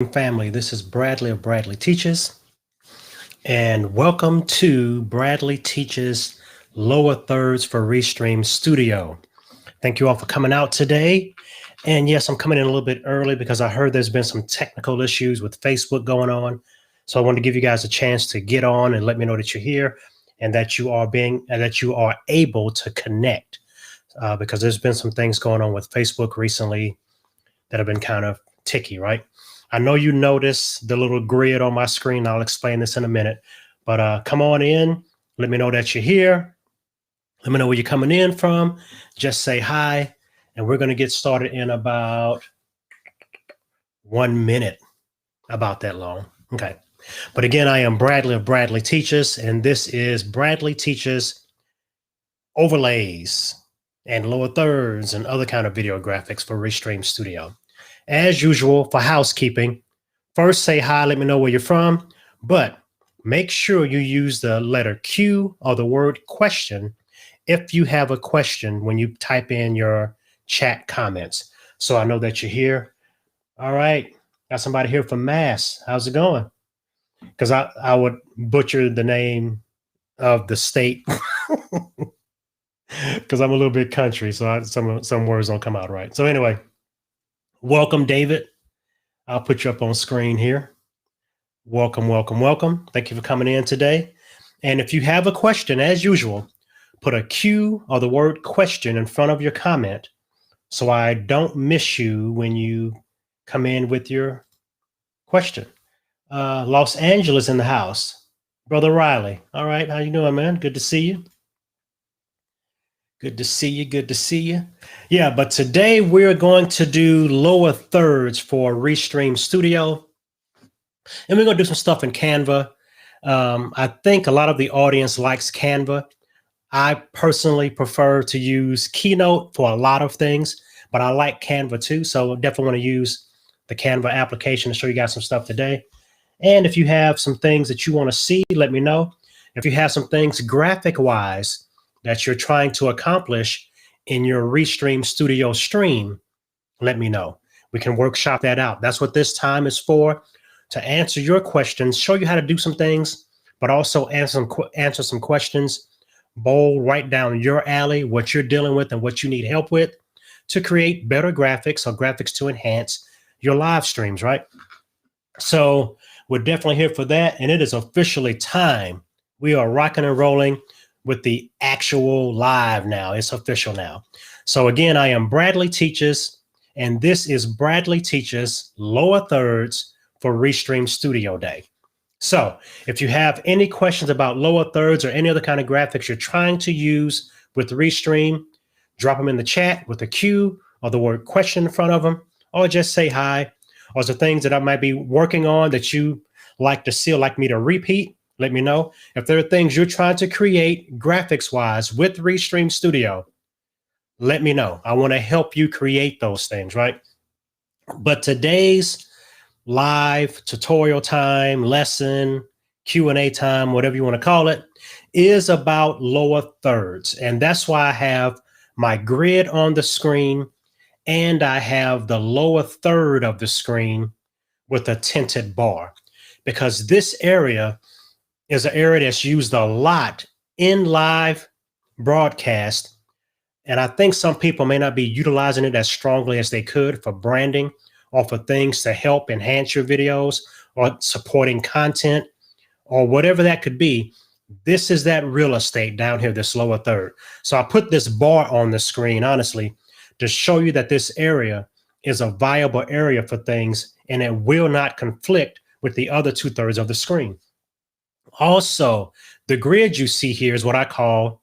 Family, this is Bradley of Bradley Teaches, and welcome to Bradley Teaches Lower Thirds for Restream Studio. Thank you all for coming out today. And yes, I'm coming in a little bit early because I heard there's been some technical issues with Facebook going on. So I wanted to give you guys a chance to get on and let me know that you're here and that you are able to connect because there's been some things going on with Facebook recently that have been kind of ticky, right? I know you notice the little grid on my screen. I'll explain this in a minute, but come on in. Let me know that you're here. Let me know where you're coming in from. Just say hi, and we're going to get started in about 1 minute, about that long. Okay. But again, I am Bradley of Bradley Teaches, and this is Bradley Teaches overlays and lower thirds and other kind of video graphics for Restream Studio. As usual, for housekeeping, first say hi, let me know where you're from, but make sure you use the letter Q or the word question if you have a question when you type in your chat comments. So I know that you're here. All right. Got somebody here from Mass. How's it going? Because I would butcher the name of the state because I'm a little bit country, so some words don't come out right. So anyway, welcome, David. I'll put you up on screen here. Welcome, welcome, welcome. Thank you for coming in today. And if you have a question, as usual, put a Q or the word question in front of your comment so I don't miss you when you come in with your question. Los Angeles in the house. Brother Riley. All right. How you doing, man? Good to see you. Good to see you. Good to see you. Yeah, but today we're going to do lower thirds for Restream Studio. And we're going to do some stuff in Canva. I think a lot of the audience likes Canva. I personally prefer to use Keynote for a lot of things, but I like Canva too. So definitely want to use the Canva application to show you guys some stuff today. And if you have some things that you want to see, let me know. If you have some things graphic-wise that you're trying to accomplish in your Restream Studio stream, let me know. We can workshop that out. That's what this time is for, to answer your questions, show you how to do some things, but also answer some questions, bold, right down your alley, what you're dealing with and what you need help with to create better graphics or graphics to enhance your live streams, right? So we're definitely here for that. And it is officially time. We are rocking and rolling with the actual live now. It's official now. So again, I am Bradley Teaches, and this is Bradley Teaches Lower Thirds for Restream Studio Day. So if you have any questions about lower thirds or any other kind of graphics you're trying to use with Restream, drop them in the chat with a Q or the word question in front of them, or just say hi. Or is there things that I might be working on that you like to see or like me to repeat? Let me know. If there are things you're trying to create graphics-wise with Restream Studio, let me know. I want to help you create those things, right? But today's live tutorial time, lesson, Q&A time, whatever you want to call it, is about lower thirds. And that's why I have my grid on the screen and I have the lower third of the screen with a tinted bar, because this area is an area that's used a lot in live broadcast. And I think some people may not be utilizing it as strongly as they could for branding or for things to help enhance your videos or supporting content or whatever that could be. This is that real estate down here, this lower third. So I put this bar on the screen, honestly, to show you that this area is a viable area for things and it will not conflict with the other 2/3 of the screen. Also, the grid you see here is what I call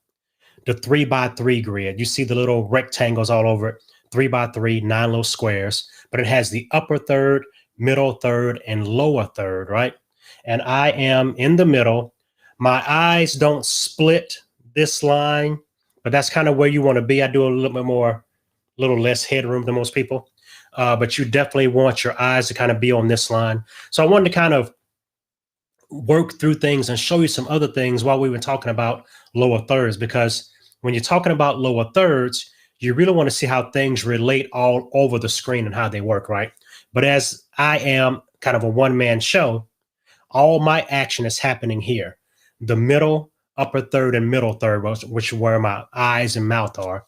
the 3x3 grid. You see the little rectangles all over it, 3x3, 9 little squares, but it has the upper third, middle third, and lower third, right? And I am in the middle. My eyes don't split this line, but that's kind of where you want to be. I do a little bit more, a little less headroom than most people, but you definitely want your eyes to kind of be on this line. So I wanted to kind of work through things and show you some other things while we were talking about lower thirds, because when you're talking about lower thirds, you really want to see how things relate all over the screen and how they work, right? But as I am kind of a one-man show, all my action is happening here. The middle, upper third, and middle third, which are where my eyes and mouth are.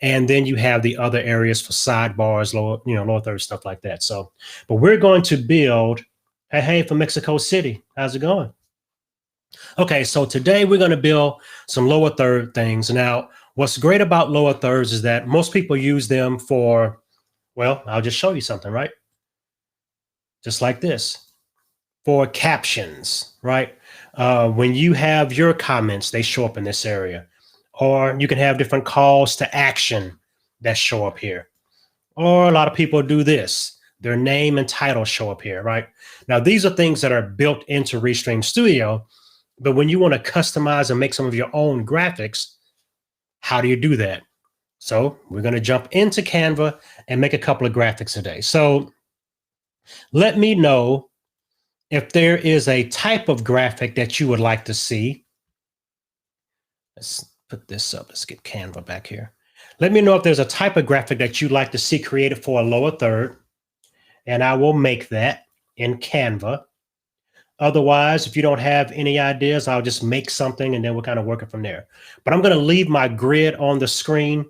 And then you have the other areas for sidebars, lower third, stuff like that. So, but we're going to build, hey, from Mexico City. How's it going? Okay, so today we're going to build some lower third things. Now, what's great about lower thirds is that most people use them for, well, I'll just show you something, right? Just like this. For captions, right? When you have your comments, they show up in this area. Or you can have different calls to action that show up here. Or a lot of people do this. Their name and title show up here, right? Now, these are things that are built into Restream Studio. But when you want to customize and make some of your own graphics, how do you do that? So we're going to jump into Canva and make a couple of graphics today. So let me know if there is a type of graphic that you would like to see. Let's put this up. Let's get Canva back here. Let me know if there's a type of graphic that you'd like to see created for a lower third, and I will make that in Canva. Otherwise, if you don't have any ideas, I'll just make something and then we'll kind of work it from there. But I'm going to leave my grid on the screen,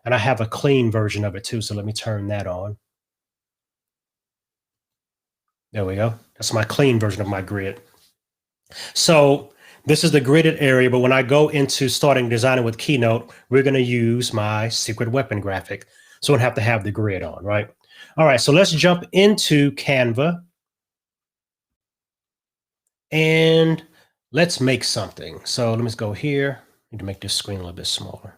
and I have a clean version of it too. So let me turn that on. There we go. That's my clean version of my grid. So this is the gridded area, but when I go into starting designing with Keynote, we're going to use my secret weapon graphic. So I don't have to have the grid on, right? All right, so let's jump into Canva. And let's make something. So let me just go here. I need to make this screen a little bit smaller.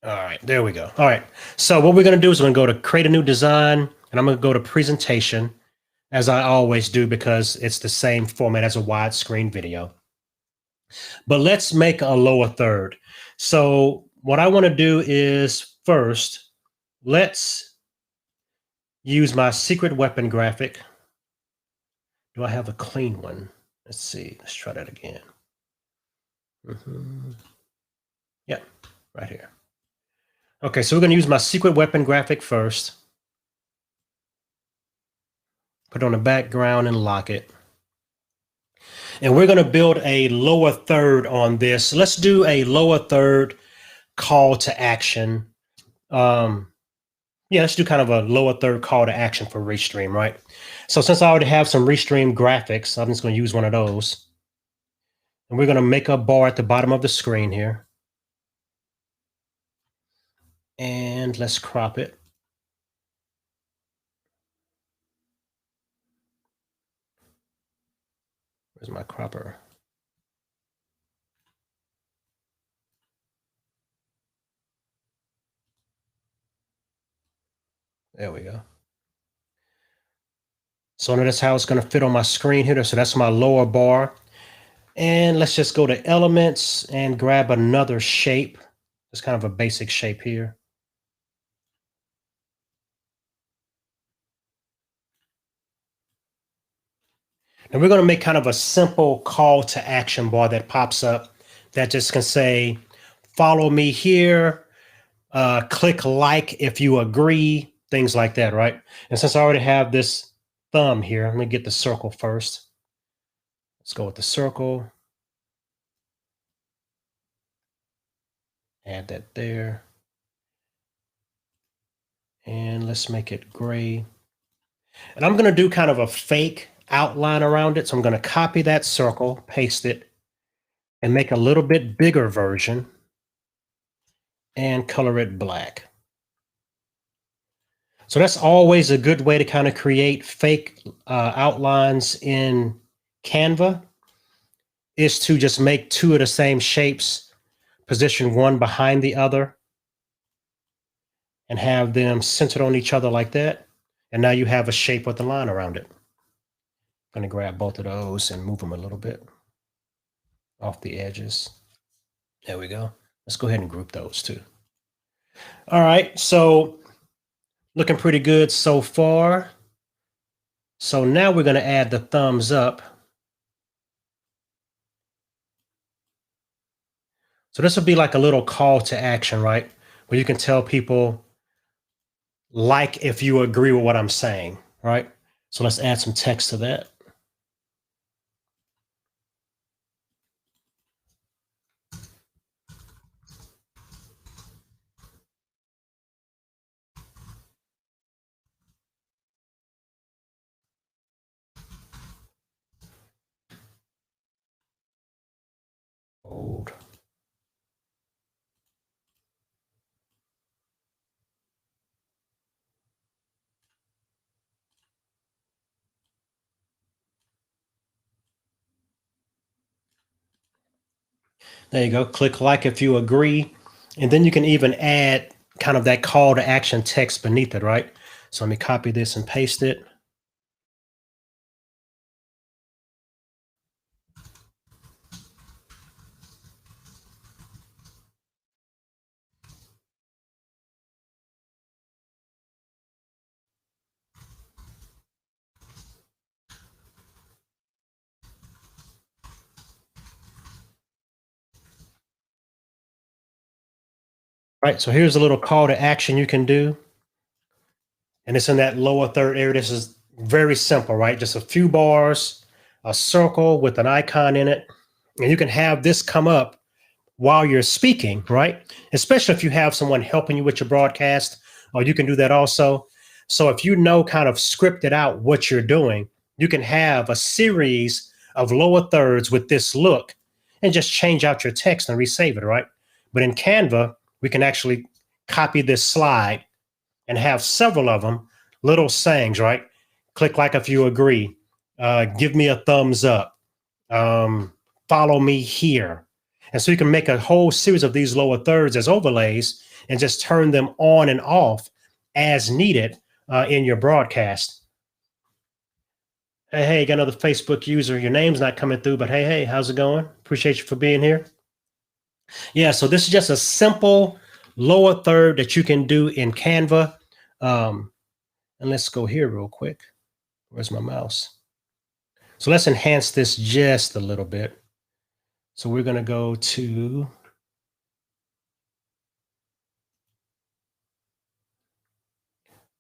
All right, there we go. All right, so what we're going to do is we're going to go to create a new design, and I'm going to go to presentation, as I always do, because it's the same format as a widescreen video. But let's make a lower third. So what I want to do is first, let's use my secret weapon graphic. Do I have a clean one? Let's see. Let's try that again. Yeah, right here. Okay, so we're going to use my secret weapon graphic first. Put it on the background and lock it. And we're going to build a lower third on this. Let's do a lower third call to action. Yeah, let's do kind of a lower third call to action for Restream, right? So since I already have some Restream graphics, I'm just going to use one of those. And we're going to make a bar at the bottom of the screen here. And let's crop it. Where's my cropper? There we go. So that's how it's going to fit on my screen here. So that's my lower bar. And let's just go to elements and grab another shape. It's kind of a basic shape here. And we're going to make kind of a simple call to action bar that pops up that just can say, follow me here, click like if you agree, things like that, right? And since I already have this thumb here, let me get the circle first. Let's go with the circle. Add that there. And let's make it gray. And I'm going to do kind of a fake outline around it. So I'm going to copy that circle, paste it, and make a little bit bigger version and color it black. So that's always a good way to kind of create fake outlines in Canva, is to just make two of the same shapes, position one behind the other, and have them centered on each other like that. And now you have a shape with a line around it. I'm going to grab both of those and move them a little bit off the edges. There we go. Let's go ahead and group those too. All right, so looking pretty good so far. So now we're going to add the thumbs up. So this will be like a little call to action, right? where you can tell people like if you agree with what I'm saying, right? So let's add some text to that. Old. There you go. Click like if you agree. And then you can even add kind of that call to action text beneath it, right? So let me copy this and paste it. Right. So here's a little call to action you can do. And it's in that lower third area. This is very simple, right? Just a few bars, a circle with an icon in it. And you can have this come up while you're speaking, right? Especially if you have someone helping you with your broadcast, or you can do that also. So if you know kind of scripted out what you're doing, you can have a series of lower thirds with this look and just change out your text and resave it, right? But in Canva, we can actually copy this slide and have several of them, little sayings, right? Click like if you agree, give me a thumbs up, follow me here. And so you can make a whole series of these lower thirds as overlays and just turn them on and off as needed in your broadcast. Hey, got another Facebook user. Your name's not coming through, but hey, how's it going? Appreciate you for being here. Yeah, so this is just a simple lower third that you can do in Canva. And let's go here real quick. Where's my mouse? So let's enhance this just a little bit. So we're going to go to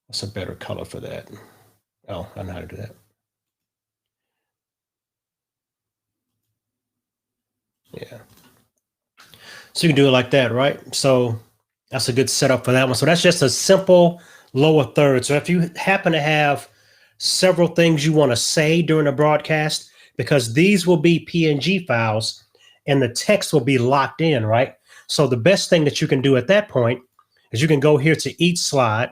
what's a better color for that? Oh, I know how to do that. Yeah. So you can do it like that, right? So that's a good setup for that one. So that's just a simple lower third. So if you happen to have several things you want to say during a broadcast, because these will be PNG files and the text will be locked in, right? So the best thing that you can do at that point is you can go here to each slide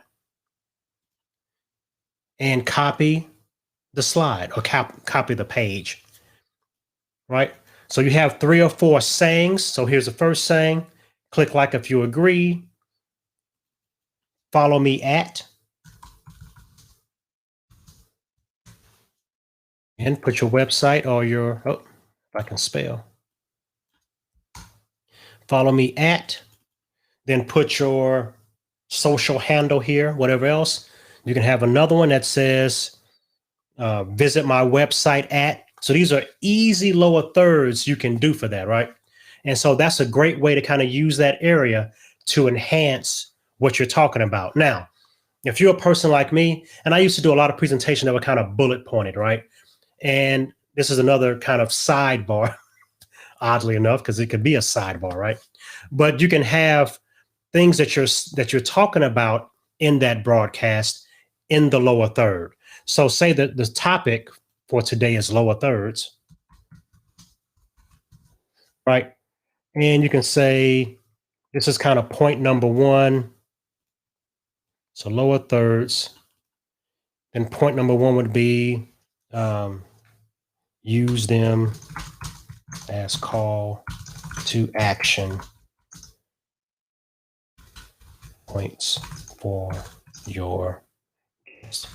and copy the slide or copy the page, right? So you have 3 or 4 sayings. So here's the first saying, click like if you agree, follow me at, and put your website or your, oh, if I can spell, follow me at, then put your social handle here, whatever else. You can have another one that says, visit my website at. So these are easy lower thirds you can do for that, right? And so that's a great way to kind of use that area to enhance what you're talking about. Now, if you're a person like me, and I used to do a lot of presentation that were kind of bullet pointed, right? And this is another kind of sidebar, oddly enough, because it could be a sidebar, right? But you can have things that you're talking about in that broadcast in the lower third. So say that the topic for today is lower thirds, right? And you can say this is kind of point number 1. So lower thirds. Then point number 1 would be use them as call to action points for your guest.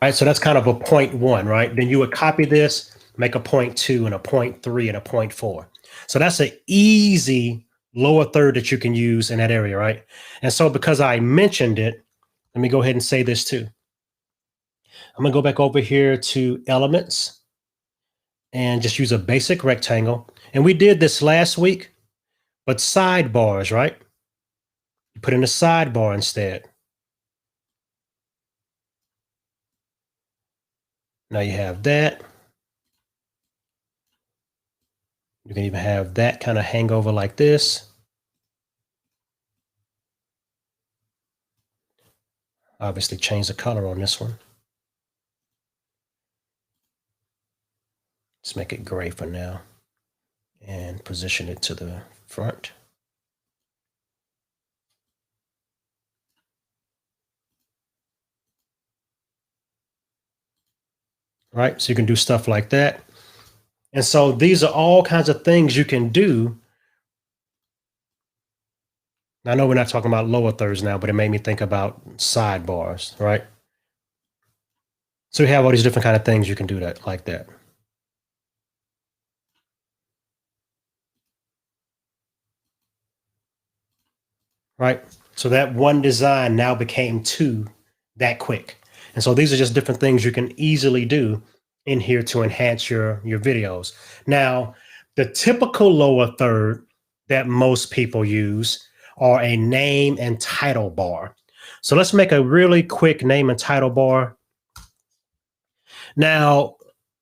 Right, so that's kind of a point 1, right? Then you would copy this, make a point 2 and a point 3 and a point 4. So that's an easy lower third that you can use in that area, right? And so because I mentioned it, let me go ahead and say this too. I'm gonna go back over here to elements and just use a basic rectangle. And we did this last week, but sidebars, right? You put in a sidebar instead. Now you have that. You can even have that kind of hang over like this. Obviously change the color on this one. Let's make it gray for now and position it to the front. Right, so you can do stuff like that. And so these are all kinds of things you can do. I know we're not talking about lower thirds now, but it made me think about sidebars, right? So we have all these different kind of things you can do that like that. Right? So that one design now became two that quick. And so these are just different things you can easily do in here to enhance your videos. Now, the typical lower third that most people use are a name and title bar. So let's make a really quick name and title bar. Now,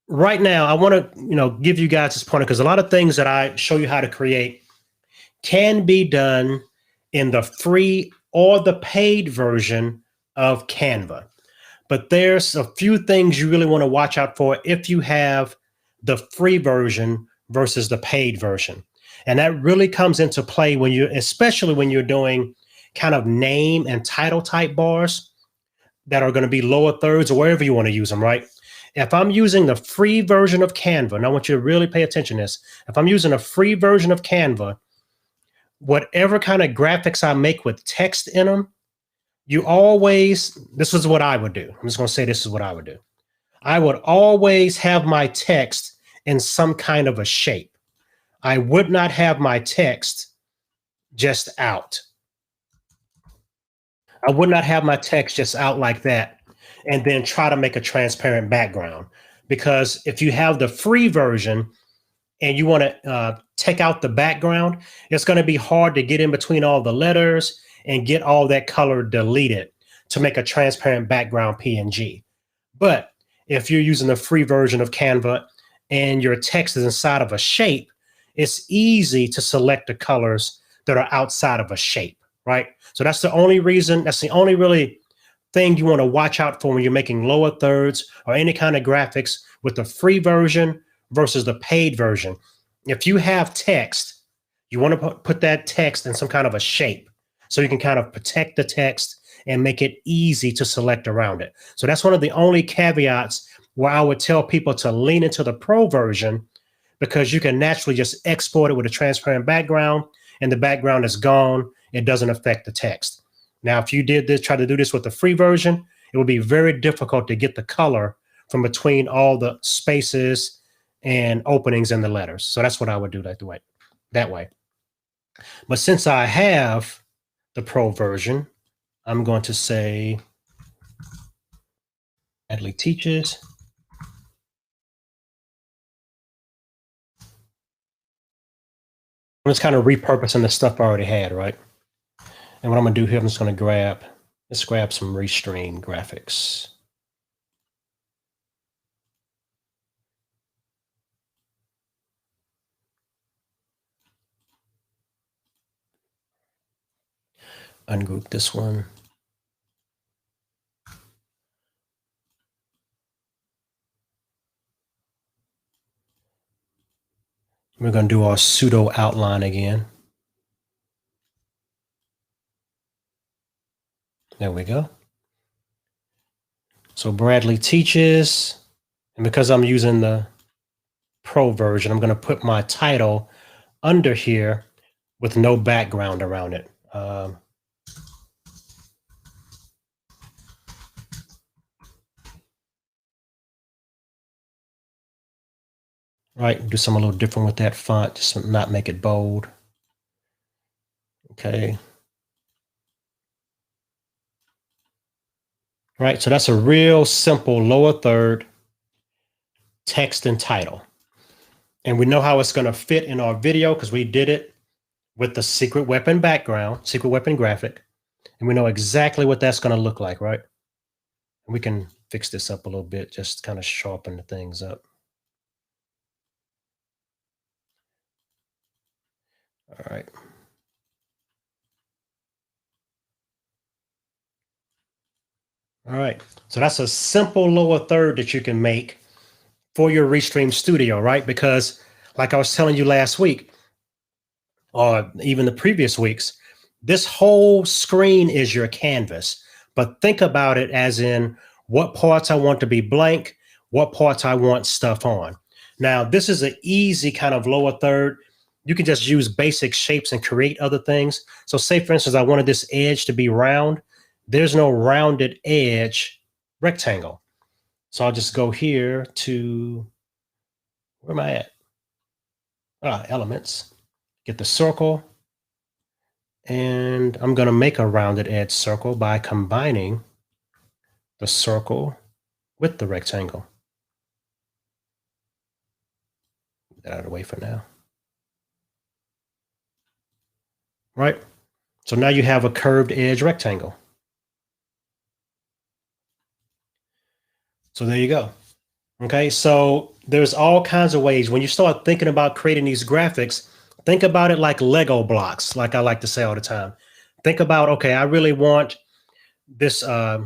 right now, I want to give you guys this pointer because a lot of things that I show you how to create can be done in the free or the paid version of Canva. But there's a few things you really want to watch out for if you have the free version versus the paid version. And that really comes into play when especially when you're doing kind of name and title type bars that are going to be lower thirds or wherever you want to use them, right? If I'm using the free version of Canva, and I want you to really pay attention to this, if I'm using a free version of Canva, whatever kind of graphics I make with text in them, this is what I would do. I'm just going to say this is what I would do. I would always have my text in some kind of a shape. I would not have my text just out. I would not have my text just out like that and then try to make a transparent background. Because if you have the free version and you want to take out the background, it's going to be hard to get in between all the letters and get all that color deleted to make a transparent background PNG. But if you're using the free version of Canva and your text is inside of a shape, it's easy to select the colors that are outside of a shape, right? So that's the only really thing you want to watch out for when you're making lower thirds or any kind of graphics with the free version versus the paid version. If you have text, you want to put that text in some kind of a shape so you can kind of protect the text and make it easy to select around it. So that's one of the only caveats where I would tell people to lean into the pro version, because you can naturally just export it with a transparent background and the background is gone. It doesn't affect the text. Now, if you try to do this with the free version, it would be very difficult to get the color from between all the spaces and openings in the letters. So that's what I would do that way. But since I have the pro version, I'm going to say Bradley Teaches. I'm just kind of repurposing the stuff I already had, right? And what I'm going to do here, I'm just going to let's grab some Restream graphics. Ungroup this one. We're going to do our pseudo outline again. There we go. So Bradley Teaches, and because I'm using the pro version, I'm going to put my title under here with no background around it. Right, do something a little different with that font, just not make it bold. Okay. Right, so that's a real simple lower third text and title. And we know how it's going to fit in our video because we did it with the secret weapon background, secret weapon graphic, and we know exactly what that's going to look like, right? And we can fix this up a little bit, just kind of sharpen the things up. All right. All right. So that's a simple lower third that you can make for your Restream Studio, right? Because like I was telling you last week, or even the previous weeks, this whole screen is your canvas. But think about it as in what parts I want to be blank, what parts I want stuff on. Now, this is an easy kind of lower third. You can just use basic shapes and create other things. So say, for instance, I wanted this edge to be round. There's no rounded edge rectangle. So I'll just go here to, where am I at? Elements, get the circle. And I'm going to make a rounded edge circle by combining the circle with the rectangle. Get that out of the way for now. Right? So now you have a curved edge rectangle. So there you go. Okay, so there's all kinds of ways. When you start thinking about creating these graphics, think about it like Lego blocks, like I like to say all the time. Think about, okay, I really want this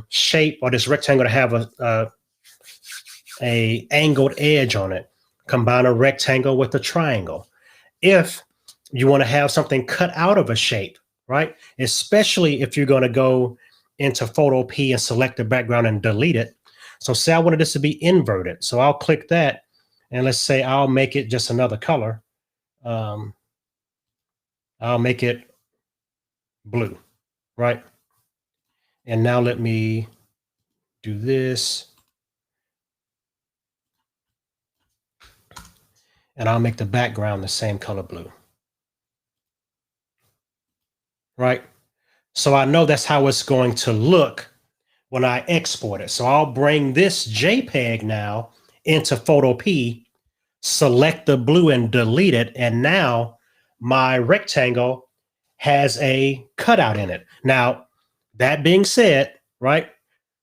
shape or this rectangle to have a angled edge on it. Combine a rectangle with a triangle. If you want to have something cut out of a shape, right? Especially if you're going to go into Photo P and select the background and delete it. So say I wanted this to be inverted. So I'll click that and let's say I'll make it just another color. I'll make it blue, right? And now let me do this. And I'll make the background the same color blue. Right? So I know that's how it's going to look when I export it. So I'll bring this JPEG now into Photo P, select the blue and delete it. And now my rectangle has a cutout in it. Now, that being said, right?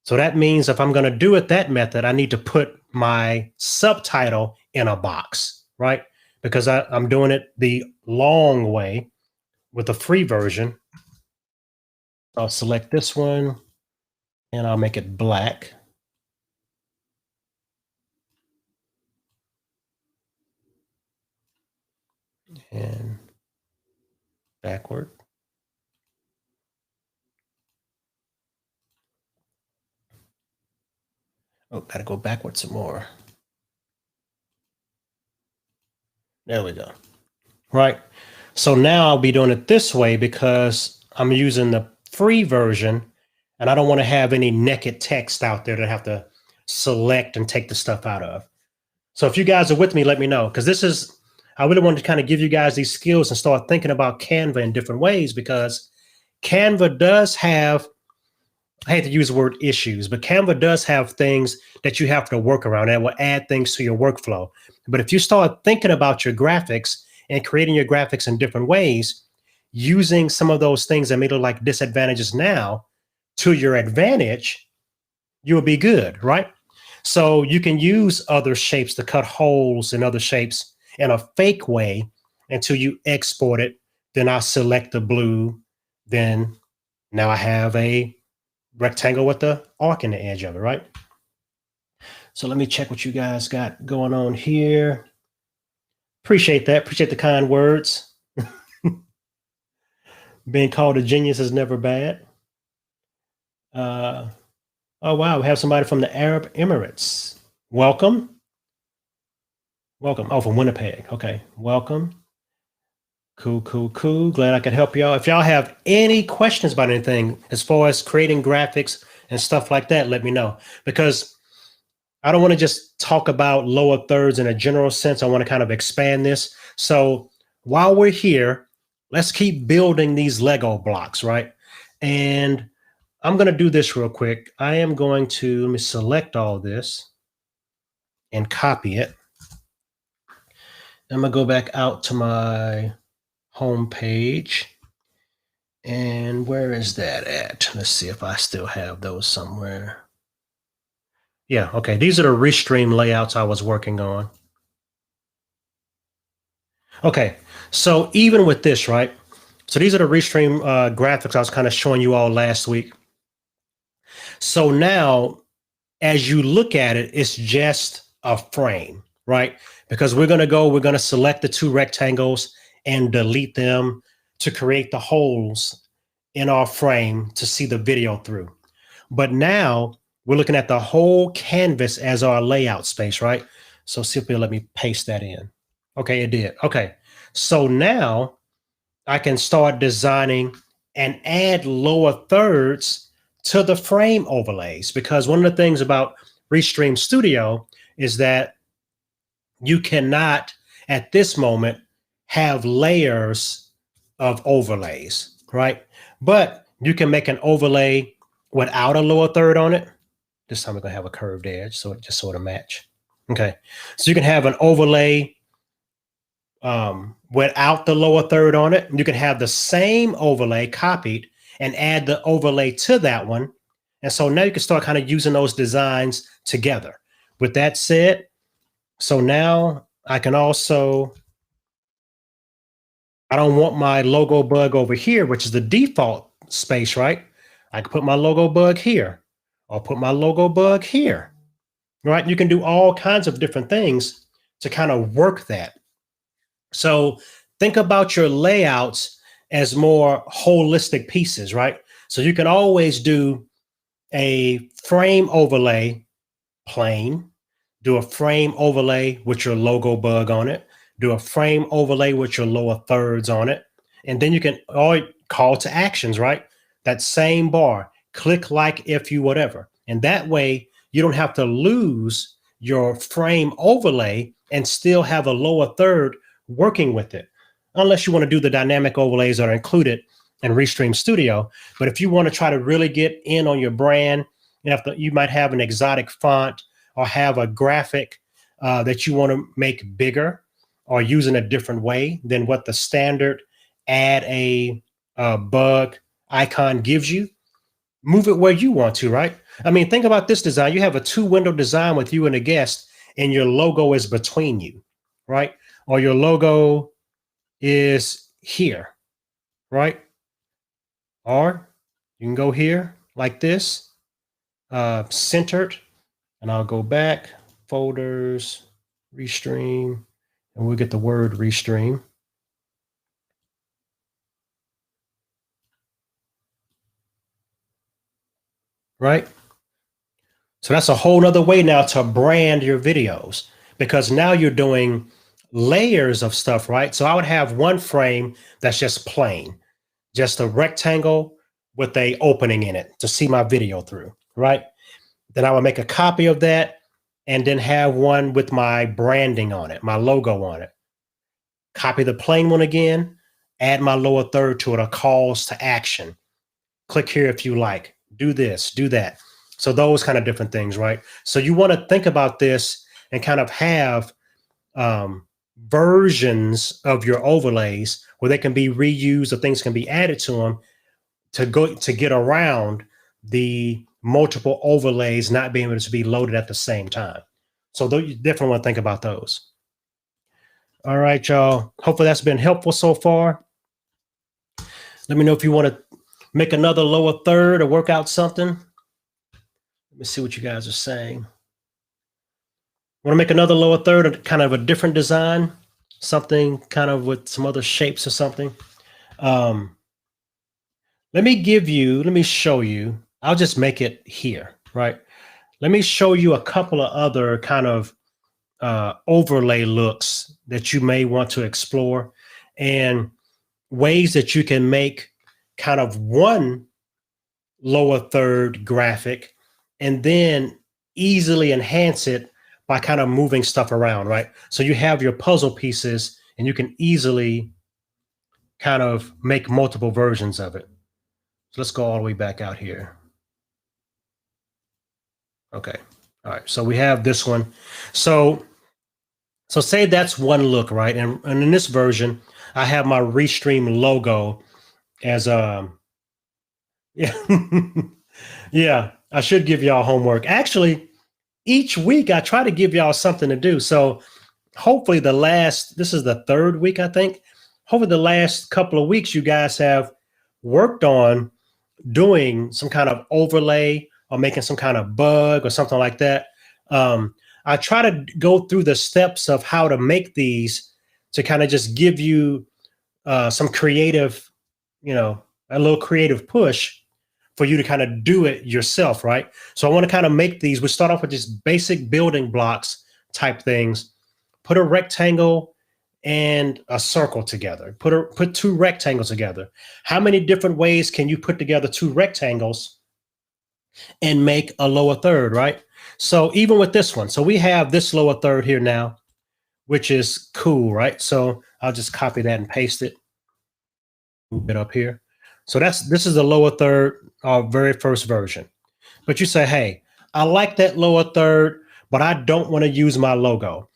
So that means if I'm going to do it that method, I need to put my subtitle in a box, right? Because I'm doing it the long way with the free version. I'll select this one and I'll make it black. And backward. Oh, gotta go backward some more. There we go. Right. So now I'll be doing it this way because I'm using the free version and I don't want to have any naked text out there that I have to select and take the stuff out of. So if you guys are with me, let me know, because this is, I really wanted to kind of give you guys these skills and start thinking about Canva in different ways, because Canva does have, I hate to use the word issues, but Canva does have things that you have to work around that will add things to your workflow. But if you start thinking about your graphics and creating your graphics in different ways, using some of those things that may look like disadvantages now to your advantage, you'll be good, right? So you can use other shapes to cut holes in other shapes in a fake way until you export it. Then I select the blue. Then now I have a rectangle with the arc in the edge of it, right? So let me check what you guys got going on here. Appreciate that. Appreciate the kind words. Being called a genius is never bad. Oh, wow. We have somebody from the Arab Emirates. Welcome. Welcome. Oh, from Winnipeg. Okay. Welcome. Cool, cool, cool. Glad I could help y'all. If y'all have any questions about anything as far as creating graphics and stuff like that, let me know. Because I don't want to just talk about lower thirds in a general sense. I want to kind of expand this. So while we're here, let's keep building these Lego blocks, right? And I'm going to do this real quick. I am going to, let me select all this and copy it. I'm going to go back out to my home page. And where is that at? Let's see if I still have those somewhere. Yeah, okay. These are the Restream layouts I was working on. Okay, so even with this, right? So these are the Restream graphics I was kind of showing you all last week. So now, as you look at it, it's just a frame, right? Because we're going to select the two rectangles and delete them to create the holes in our frame to see the video through. But now we're looking at the whole canvas as our layout space, right? So simply let me paste that in. Okay, it did. Okay, so now I can start designing and add lower thirds to the frame overlays, because one of the things about Restream Studio is that you cannot, at this moment, have layers of overlays, right? But you can make an overlay without a lower third on it. This time we're going to have a curved edge, so it just sort of match. Okay, so you can have an overlay without the lower third on it. You can have the same overlay copied and add the overlay to that one. And so now you can start kind of using those designs together. With that said, so now I can also, I don't want my logo bug over here, which is the default space, right? I can put my logo bug here or put my logo bug here, right? You can do all kinds of different things to kind of work that. So think about your layouts as more holistic pieces, right? So you can always do a frame overlay plain, do a frame overlay with your logo bug on it, do a frame overlay with your lower thirds on it. And then you can all call to actions, right? That same bar, click, like, if you, whatever. And that way you don't have to lose your frame overlay and still have a lower third working with it, unless you want to do the dynamic overlays that are included in Restream Studio. But if you want to try to really get in on your brand, you might have an exotic font or have a graphic that you want to make bigger or use in a different way than what the standard add a bug icon gives you, move it where you want to, right? I mean, think about this design. You have a 2-window design with you and a guest, and your logo is between you, right? Or your logo is here, right? Or you can go here like this, centered, and I'll go back, folders, Restream, and we'll get the word Restream. Right? So that's a whole nother way now to brand your videos, because now you're doing layers of stuff, right? So I would have one frame that's just plain, just a rectangle with a opening in it to see my video through, right? Then I would make a copy of that and then have one with my branding on it, my logo on it. Copy the plain one again, add my lower third to it, a calls to action. Click here if you like, do this, do that. So those kind of different things, right? So you want to think about this and kind of have versions of your overlays where they can be reused or things can be added to them to get around the multiple overlays not being able to be loaded at the same time. So you definitely want to think about those. All right, y'all. Hopefully that's been helpful so far. Let me know if you want to make another lower third or work out something. Let me see what you guys are saying. Want to make another lower third or kind of a different design? Something kind of with some other shapes or something? Let me show you. I'll just make it here, right? Let me show you a couple of other kind of overlay looks that you may want to explore and ways that you can make kind of one lower third graphic and then easily enhance it by kind of moving stuff around, right? So you have your puzzle pieces and you can easily kind of make multiple versions of it. So let's go all the way back out here. Okay. All right. So we have this one. So say that's one look, right? And in this version, I have my Restream logo as yeah. Yeah, I should give y'all homework. Actually, each week I try to give y'all something to do. So hopefully this is the third week, I think. Hopefully the last couple of weeks you guys have worked on doing some kind of overlay or making some kind of bug or something like that. I try to go through the steps of how to make these to kind of just give you some creative, a little creative push for you to kind of do it yourself, right? So I want to kind of make these. We start off with just basic building blocks type things. Put a rectangle and a circle together. Put two rectangles together. How many different ways can you put together two rectangles and make a lower third, right? So even with this one, so we have this lower third here now, which is cool, right? So I'll just copy that and paste it. Move it up here. So this is the lower third, our very first version. But you say, hey, I like that lower third, but I don't want to use my logo.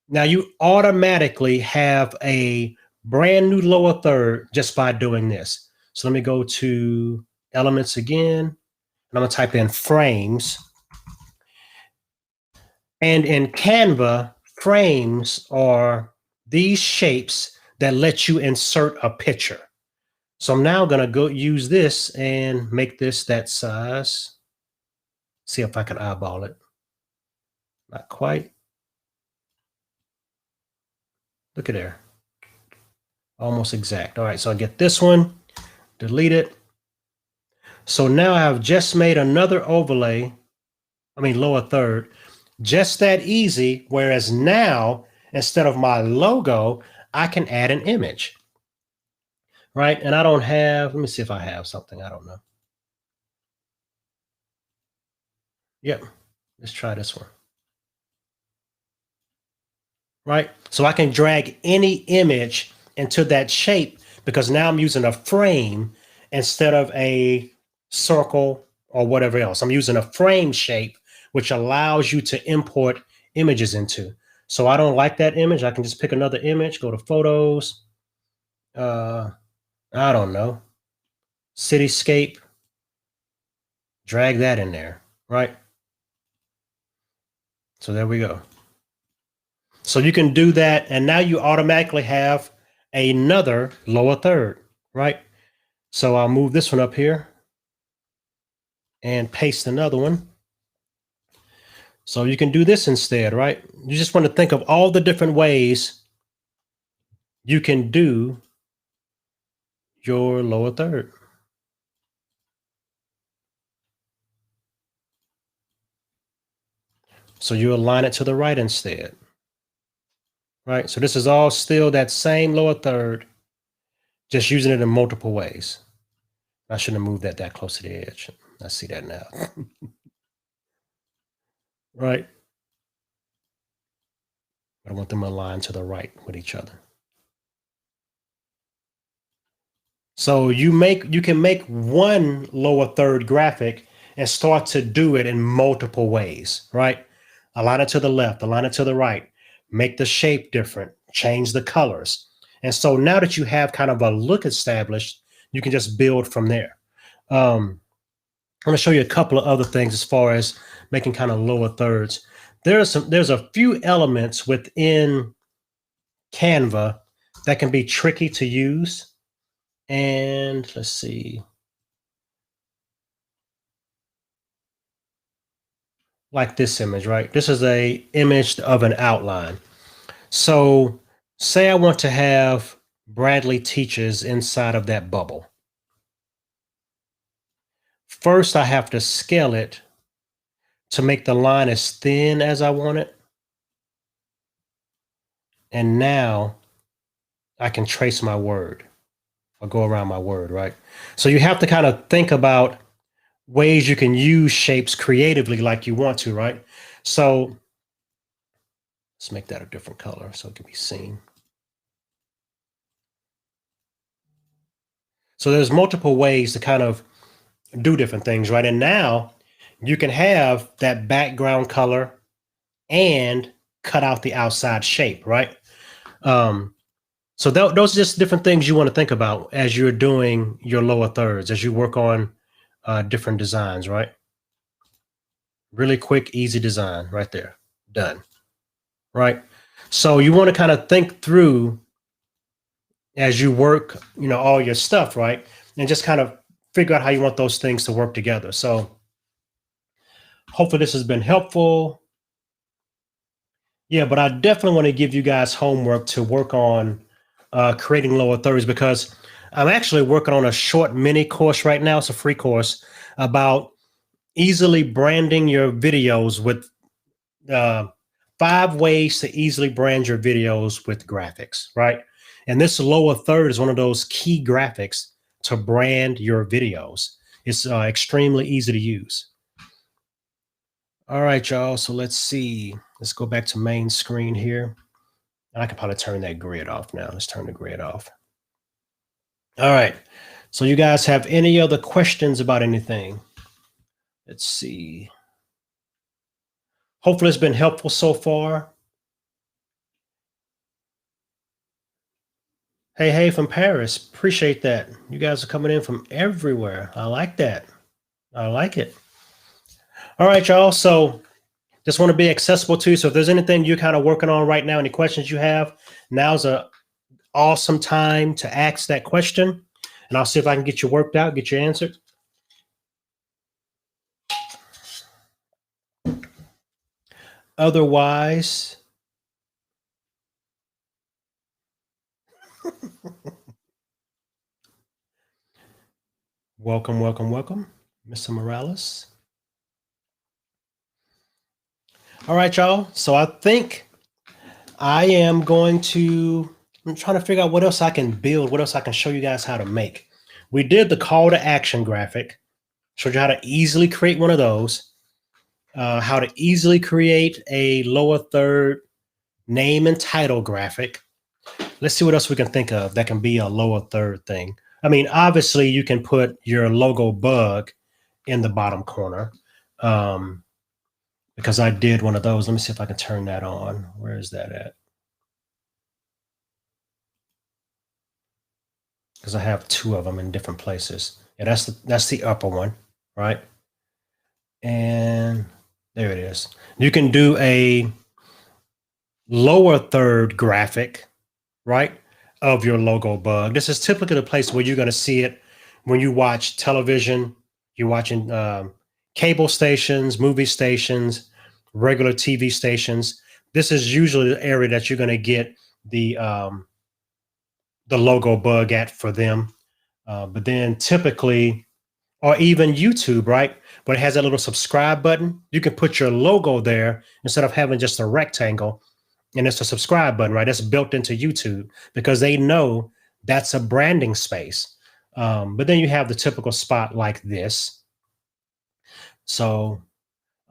Now you automatically have a brand new lower third just by doing this. So let me go to elements again, and I'm gonna type in frames. And in Canva, frames are these shapes that let you insert a picture. So I'm now gonna go use this and make this that size. See if I can eyeball it. Not quite. Look at there. Almost exact. All right, so I get this one, delete it. So now I've just made another overlay, lower third, just that easy. Whereas now, instead of my logo, I can add an image, right? And I don't have, let me see if I have something, I don't know. Yep, let's try this one. Right? So I can drag any image into that shape because now I'm using a frame instead of a circle or whatever else. I'm using a frame shape, which allows you to import images into. So I don't like that image. I can just pick another image, go to photos. I don't know. Cityscape. Drag that in there, right? So there we go. So you can do that, and now you automatically have another lower third, right? So I'll move this one up here and paste another one. So you can do this instead, right? You just want to think of all the different ways you can do your lower third. So you align it to the right instead, right? So this is all still that same lower third, just using it in multiple ways. I shouldn't have moved that close to the edge. I see that now. Right? I want them aligned to the right with each other. So you can make one lower third graphic and start to do it in multiple ways, right? Align it to the left, align it to the right, make the shape different, change the colors. And so now that you have kind of a look established, you can just build from there. I'm going to show you a couple of other things as far as making kind of lower thirds. There's a few elements within Canva that can be tricky to use. And let's see. Like this image, right? This is a image of an outline. So say I want to have Bradley teaches inside of that bubble. First, I have to scale it to make the line as thin as I want it. And now I can trace my word or go around my word, right? So you have to kind of think about ways you can use shapes creatively like you want to, right? So let's make that a different color so it can be seen. So there's multiple ways to kind of do different things, right? And now you can have that background color and cut out the outside shape, right? So those are just different things you want to think about as you're doing your lower thirds, as you work on different designs, right? Really quick, easy design right there. Done. Right. So you want to kind of think through as you work, all your stuff, right? And just kind of figure out how you want those things to work together. So hopefully this has been helpful. Yeah, but I definitely want to give you guys homework to work on creating lower thirds because I'm actually working on a short mini course right now. It's a free course about easily branding your videos with uh, 5 ways to easily brand your videos with graphics, right? And this lower third is one of those key graphics to brand your videos. It's extremely easy to use. All right, y'all. So let's see. Let's go back to main screen here. I can probably turn that grid off now. Let's turn the grid off. All right. So you guys have any other questions about anything? Let's see. Hopefully it's been helpful so far. Hey from Paris. Appreciate that. You guys are coming in from everywhere. I like that. I like it. All right, y'all. So just want to be accessible to you. So if there's anything you're kind of working on right now, any questions you have, now's a awesome time to ask that question. And I'll see if I can get you worked out, get you answered. Otherwise, welcome, Mr. Morales. All right, y'all. So I think I am going to, I'm trying to figure out what else I can build, what else I can show you guys how to make. We did the call to action graphic, showed you how to easily create one of those, how to easily create a lower third name and title graphic. Let's see what else we can think of that can be a lower third thing. I mean, obviously you can put your logo bug in the bottom corner because I did one of those. Let me see if I can turn that on. Where is that at? Because I have two of them in different places. Yeah, that's the upper one, right? And there it is. You can do a lower third graphic, right, of your logo bug. This is typically the place where you're going to see it when you watch television. You're watching cable stations, movie stations, regular TV stations. This is usually the area that you're going to get the logo bug at for them. But then typically, or even YouTube, right? But it has that little subscribe button. You can put your logo there instead of having just a rectangle. And it's a subscribe button, right? That's built into YouTube because they know that's a branding space. But then you have the typical spot like this. So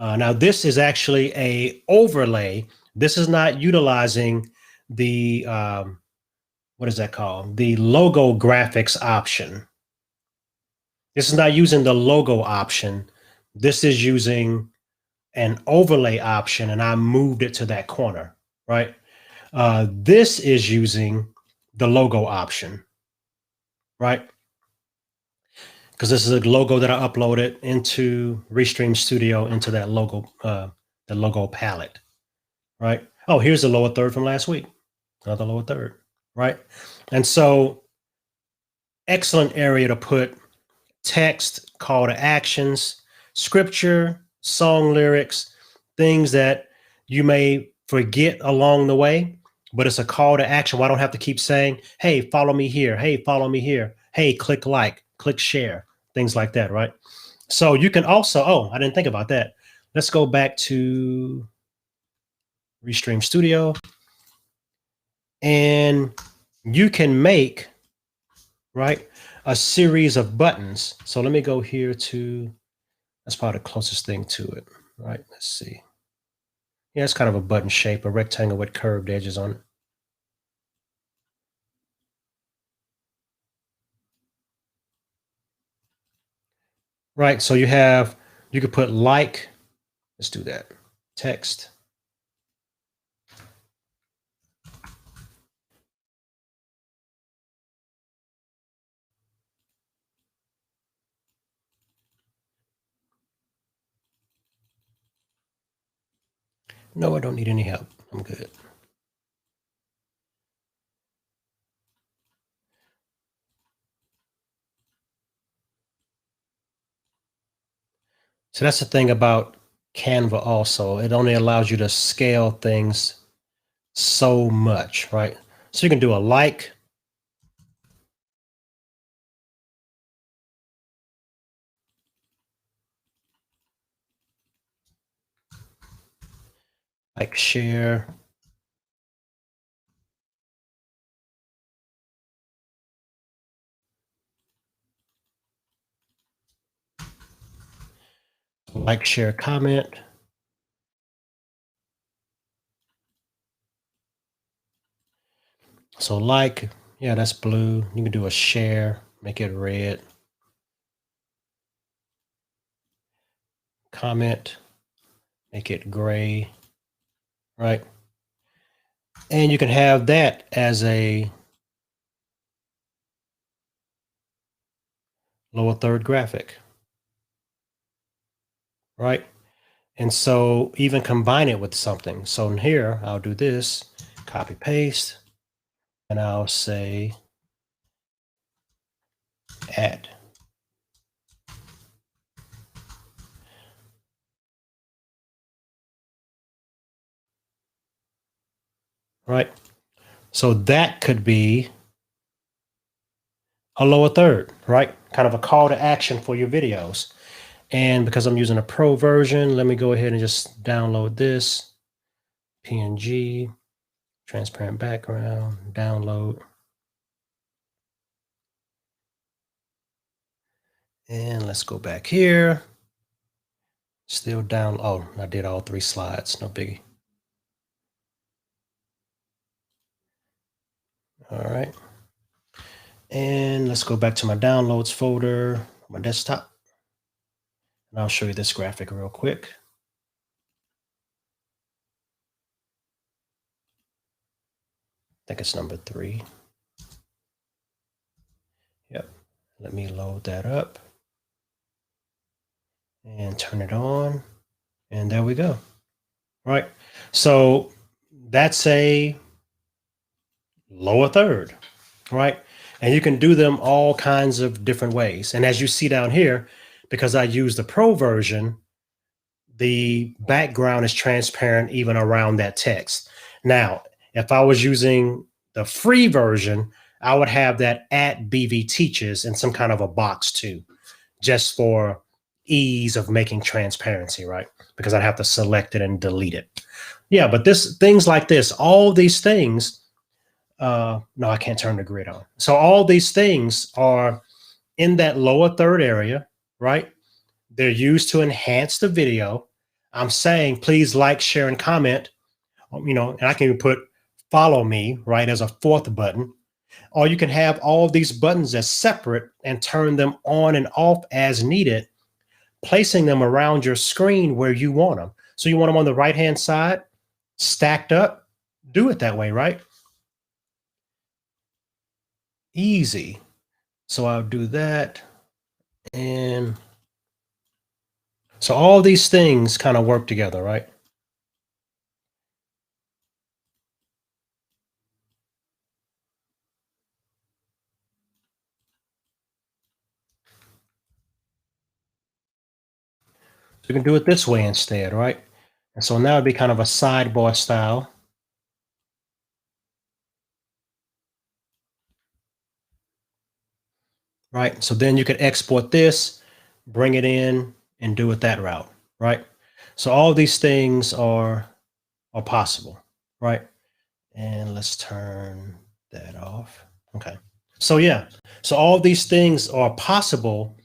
now this is actually a overlay. This is not utilizing the what is that called? The logo graphics option. This is not using the logo option. This is using an overlay option, and I moved it to that corner, right? This is using the logo option, right? Because this is a logo that I uploaded into Restream Studio into that logo, the logo palette, right? Oh, here's the lower third from last week, another lower third, right? And so, excellent area to put text, call to actions, scripture, song lyrics, things that you may forget along the way, but it's a call to action. Well, I don't have to keep saying, hey, follow me here. Hey, follow me here. Hey, click like, click share, things like that, right? So you can also, oh, I didn't think about that. Let's go back to Restream Studio. And you can make, right, a series of buttons. So let me go here to, that's probably the closest thing to it, right? Let's see. Yeah, it's kind of a button shape, a rectangle with curved edges on it. Right, so you could put like, let's do that, text. No, I don't need any help. I'm good. So that's the thing about Canva also. It only allows you to scale things so much, right? So you can do a like share, like, share, comment. So like, yeah, that's blue. You can do a share, make it red. Comment, make it gray, right? And you can have that as a lower third graphic, right? And so even combine it with something. So in here, I'll do this, copy paste, and I'll say add. Right? So that could be a lower third, right? Kind of a call to action for your videos. And because I'm using a pro version, let me go ahead and just download this PNG, transparent background, download. And let's go back here. Still down. Oh, I did all 3 slides. No biggie. All right. And let's go back to my downloads folder, my desktop. And I'll show you this graphic real quick. I think it's number 3. Yep. Let me load that up and turn it on. And there we go. Right. So that's a lower third, right? And you can do them all kinds of different ways. And as you see down here, because I use the pro version, the background is transparent even around that text. Now, if I was using the free version, I would have that at BV Teaches in some kind of a box too, just for ease of making transparency, right? Because I'd have to select it and delete it. Yeah, but things like this, all these things, no, I can't turn the grid on. So all these things are in that lower third area, right? They're used to enhance the video. I'm saying, please like, share, and comment, and I can even put follow me, right, as a 4th button. Or you can have all these buttons as separate and turn them on and off as needed, placing them around your screen where you want them. So you want them on the right-hand side, stacked up, do it that way, right? Easy. So I'll do that. And so all these things kind of work together, right? You can do it this way instead, right? And so now it'd be kind of a sidebar style. Right? So then you could export this, bring it in, and do it that route, right? So all these things are possible, right? And let's turn that off. Okay. So yeah, so all these things are possible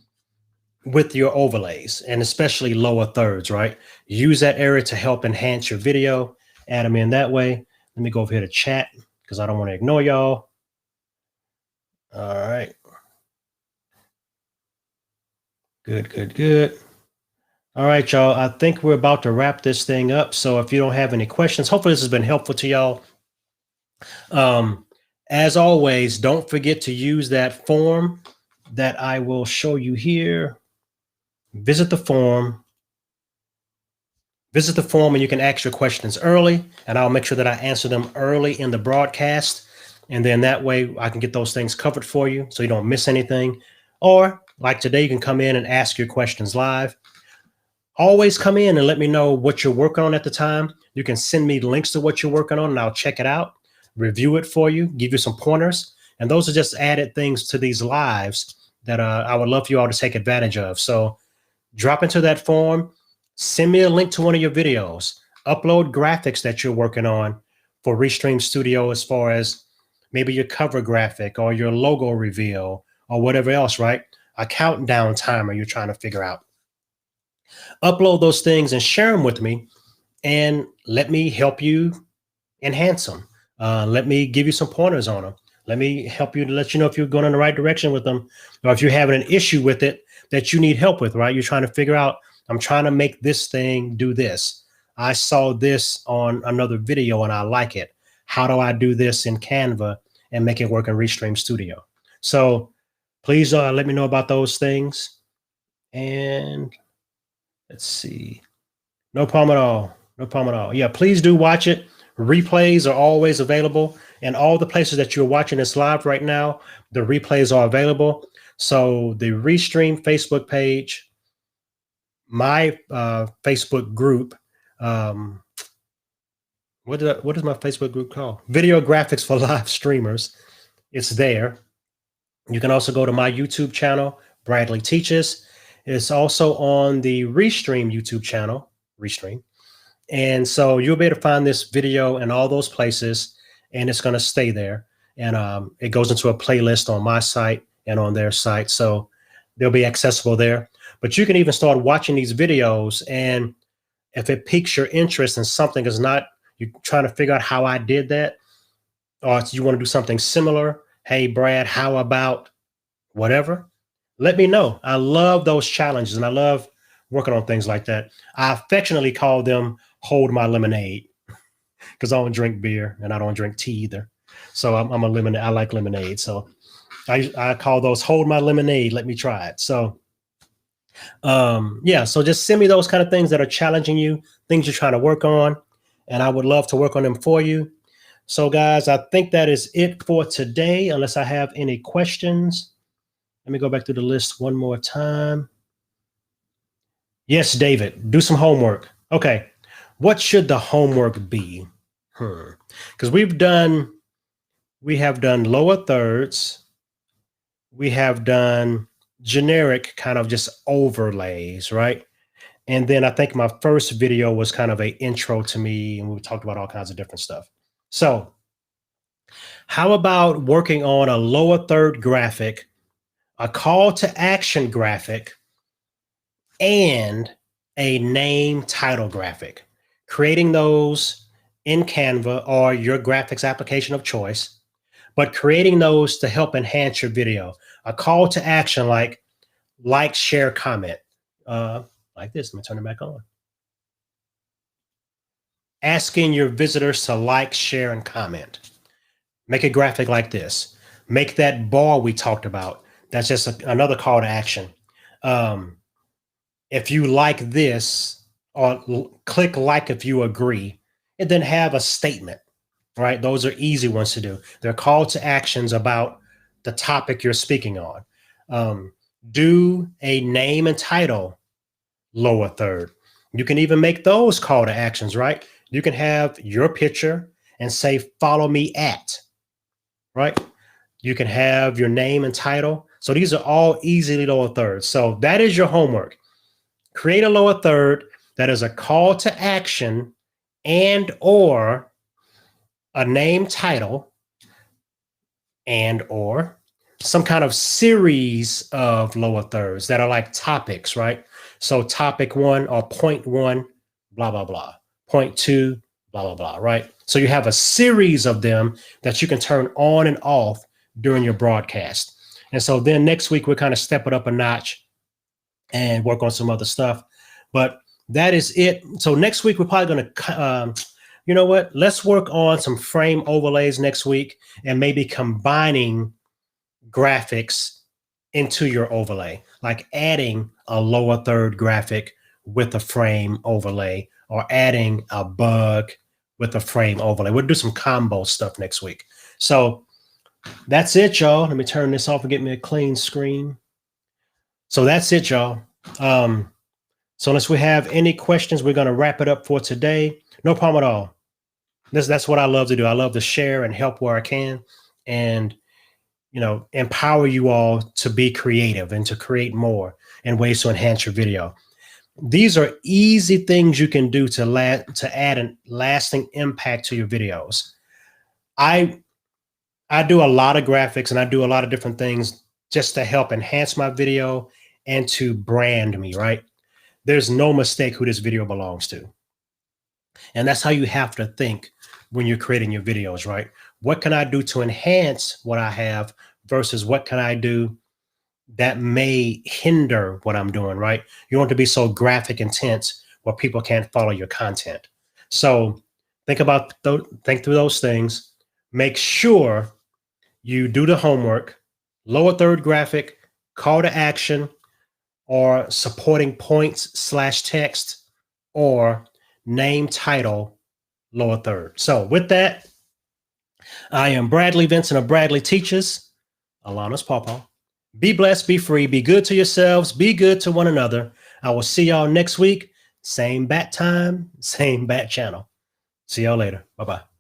with your overlays and especially lower thirds, right? Use that area to help enhance your video, add them in that way. Let me go over here to chat because I don't want to ignore y'all. All right. Good, good, good. All right, y'all. I think we're about to wrap this thing up. So if you don't have any questions, hopefully this has been helpful to y'all. As always, don't forget to use that form that I will show you here. Visit the form, Visit the forum and you can ask your questions early, and I'll make sure that I answer them early in the broadcast. And then that way I can get those things covered for you so you don't miss anything. Or like today, you can come in and ask your questions live. Always come in and let me know what you're working on at the time. You can send me links to what you're working on and I'll check it out, review it for you, give you some pointers. And those are just added things to these lives that I would love for you all to take advantage of. So drop into that form, send me a link to one of your videos, upload graphics that you're working on for Restream Studio, as far as maybe your cover graphic or your logo reveal or whatever else, right? A countdown timer you're trying to figure out. Upload those things and share them with me, and let me help you enhance them. Let me give you some pointers on them. Let me help you to let you know if you're going in the right direction with them, or if you're having an issue with it that you need help with, right? You're trying to figure out, I'm trying to make this thing do this. I saw this on another video and I like it. How do I do this in Canva and make it work in Restream Studio? So please let me know about those things. And let's see. No problem at all. No problem at all. Yeah, please do watch it. Replays are always available. And all the places that you're watching this live right now, the replays are available. So the Restream Facebook page, my Facebook group, what is my Facebook group called? Video Graphics for Live Streamers. It's there. You can also go to my YouTube channel, Bradley Teaches. It's also on the Restream YouTube channel, Restream. And so you'll be able to find this video in all those places, and it's going to stay there. And it goes into a playlist on my site and on their site. So they'll be accessible there. But you can even start watching these videos, and if it piques your interest in something is not, you're trying to figure out how I did that, or you want to do something similar. Hey, Brad, how about whatever? Let me know. I love those challenges, and I love working on things like that. I affectionately call them hold my lemonade, because I don't drink beer and I don't drink tea either. So I'm a lemonade. I like lemonade. So I call those hold my lemonade. Let me try it. So yeah, so just send me those kind of things that are challenging you, things you're trying to work on, and I would love to work on them for you. So guys, I think that is it for today, unless I have any questions. Let me go back to the list one more time. Yes, David, do some homework. Okay. What should the homework be? Because we have done lower thirds. We have done generic kind of just overlays, right? And then I think my first video was kind of an intro to me, and we talked about all kinds of different stuff. So how about working on a lower third graphic, a call to action graphic, and a name title graphic? Creating those in Canva or your graphics application of choice, but creating those to help enhance your video. A call to action like share, comment, like this. Let me turn it back on. Asking your visitors to like, share, and comment. Make a graphic like this. Make that bar we talked about. That's just another call to action. If you like this, or click like if you agree, and then have a statement, right? Those are easy ones to do. They're call to actions about the topic you're speaking on. Do a name and title lower third. You can even make those call to actions, right? You can have your picture and say, follow me at, right? You can have your name and title. So these are all easily lower thirds. So that is your homework. Create a lower third that is a call to action and or a name title and or some kind of series of lower thirds that are like topics, right? So topic 1 or point 1, blah, blah, blah. Point 2, blah, blah, blah, right? So you have a series of them that you can turn on and off during your broadcast. And so then next week, we'll kind of step it up a notch and work on some other stuff. But that is it. So next week, we're probably going to, you know what? Let's work on some frame overlays next week and maybe combining graphics into your overlay, like adding a lower third graphic with a frame overlay or adding a bug with a frame overlay. We'll do some combo stuff next week. So that's it, y'all. Let me turn this off and get me a clean screen. So that's it, y'all. So unless we have any questions, we're going to wrap it up for today. No problem at all. That's what I love to do. I love to share and help where I can, and empower you all to be creative and to create more and ways to enhance your video. These are easy things you can do to add a lasting impact to your videos. I do a lot of graphics and I do a lot of different things just to help enhance my video and to brand me, right? There's no mistake who this video belongs to. And that's how you have to think when you're creating your videos, right? What can I do to enhance what I have versus what can I do that may hinder what I'm doing, right? You want to be so graphic intense where people can't follow your content. So think through those things. Make sure you do the homework, lower third graphic, call to action, or supporting points / text, or name, title, lower third. So with that, I am Bradley Vincent of Bradley Teaches, Alana's Pawpaw. Be blessed, be free, be good to yourselves, be good to one another. I will see y'all next week. Same bat time, same bat channel. See y'all later. Bye-bye.